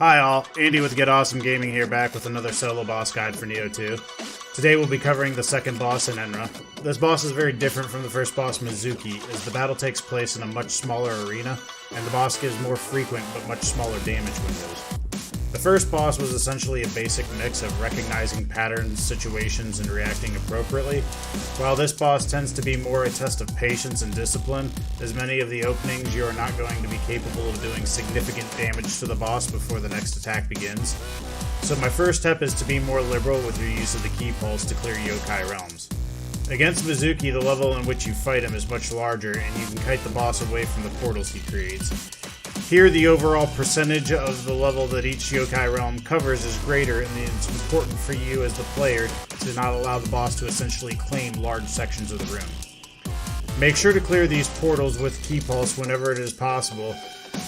Hi all, Andy with GetAwesome Gaming here, back with another solo boss guide for Nioh 2. Today we'll be covering the second boss, Enenra. This boss is very different from the first boss, Mizuki, as the battle takes place in a much smaller arena, and the boss gives more frequent but much smaller damage windows. The first boss was essentially a basic mix of recognizing patterns, situations, and reacting appropriately, while this boss tends to be more a test of patience and discipline, as many of the openings you are not going to be capable of doing significant damage to the boss before the next attack begins. So my first step is to be more liberal with your use of the key pulse to clear yokai realms. Against Mizuki, the level in which you fight him is much larger, and you can kite the boss away from the portals he creates. Here, the overall percentage of the level that each yokai realm covers is greater, and it's important for you as the player to not allow the boss to essentially claim large sections of the room. Make sure to clear these portals with key pulse whenever it is possible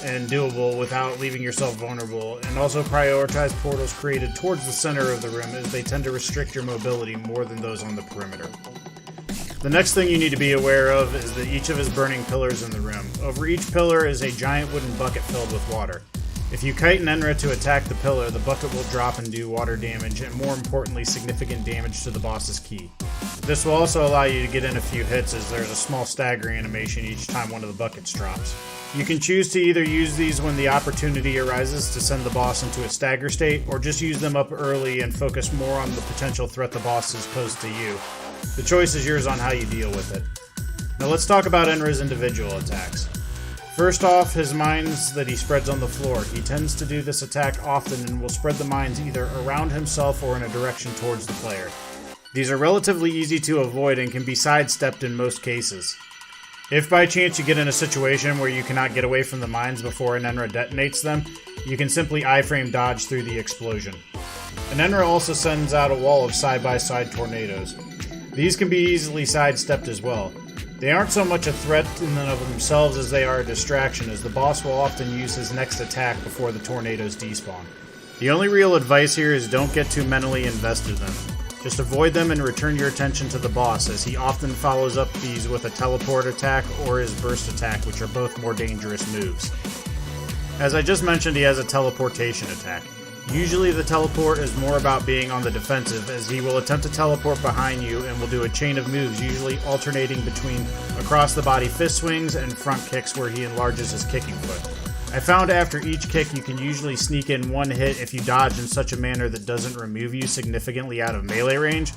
and doable without leaving yourself vulnerable, and also prioritize portals created towards the center of the room, as they tend to restrict your mobility more than those on the perimeter. The next thing you need to be aware of is that each of his burning pillars in the room. Over each pillar is a giant wooden bucket filled with water. If you kite Enenra to attack the pillar, the bucket will drop and do water damage, and more importantly, significant damage to the boss's key. This will also allow you to get in a few hits, as there's a small stagger animation each time one of the buckets drops. You can choose to either use these when the opportunity arises to send the boss into a stagger state, or just use them up early and focus more on the potential threat the boss has posed to you. The choice is yours on how you deal with it. Now let's talk about Enenra's individual attacks. First off, his mines that he spreads on the floor. He tends to do this attack often and will spread the mines either around himself or in a direction towards the player. These are relatively easy to avoid and can be sidestepped in most cases. If by chance you get in a situation where you cannot get away from the mines before Enenra detonates them, you can simply iframe dodge through the explosion. Enenra also sends out a wall of side-by-side tornadoes. These can be easily sidestepped as well. They aren't so much a threat in and of themselves as they are a distraction, as the boss will often use his next attack before the tornadoes despawn. The only real advice here is don't get too mentally invested in them. Just avoid them and return your attention to the boss, as he often follows up these with a teleport attack or his burst attack, which are both more dangerous moves. As I just mentioned, he has a teleportation attack. Usually the teleport is more about being on the defensive, as he will attempt to teleport behind you and will do a chain of moves, usually alternating between across the body fist swings and front kicks where he enlarges his kicking foot. I found after each kick you can usually sneak in one hit if you dodge in such a manner that doesn't remove you significantly out of melee range,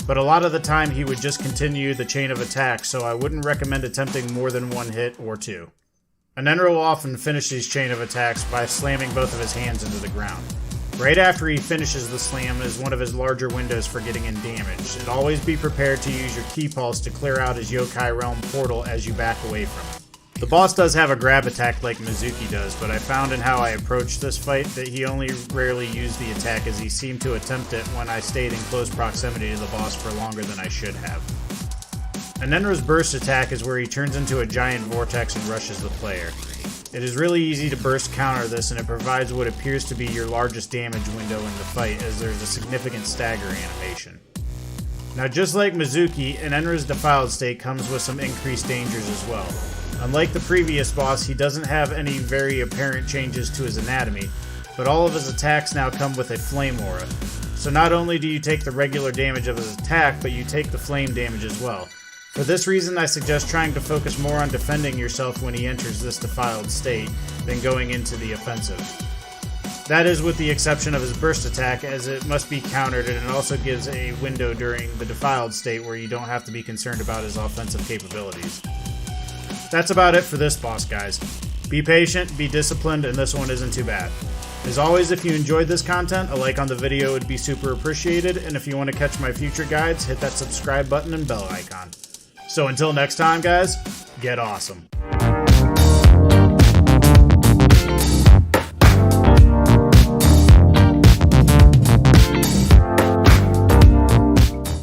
but a lot of the time he would just continue the chain of attacks, so I wouldn't recommend attempting more than one hit or two. Enenra will often finish these chain of attacks by slamming both of his hands into the ground. Right after he finishes the slam is one of his larger windows for getting in damage, and always be prepared to use your key pulse to clear out his yokai realm portal as you back away from him. The boss does have a grab attack like Mizuki does, but I found in how I approached this fight that he only rarely used the attack, as he seemed to attempt it when I stayed in close proximity to the boss for longer than I should have. Enenra's burst attack is where he turns into a giant vortex and rushes the player. It is really easy to burst counter this, and it provides what appears to be your largest damage window in the fight, as there's a significant stagger animation. Now, just like Mizuki, Enenra's defiled state comes with some increased dangers as well. Unlike the previous boss, he doesn't have any very apparent changes to his anatomy, but all of his attacks now come with a flame aura. So not only do you take the regular damage of his attack, but you take the flame damage as well. For this reason, I suggest trying to focus more on defending yourself when he enters this defiled state than going into the offensive. That is with the exception of his burst attack, as it must be countered, and it also gives a window during the defiled state where you don't have to be concerned about his offensive capabilities. That's about it for this boss, guys. Be patient, be disciplined, and this one isn't too bad. As always, if you enjoyed this content, a like on the video would be super appreciated, and if you want to catch my future guides, hit that subscribe button and bell icon. So until next time, guys, get awesome.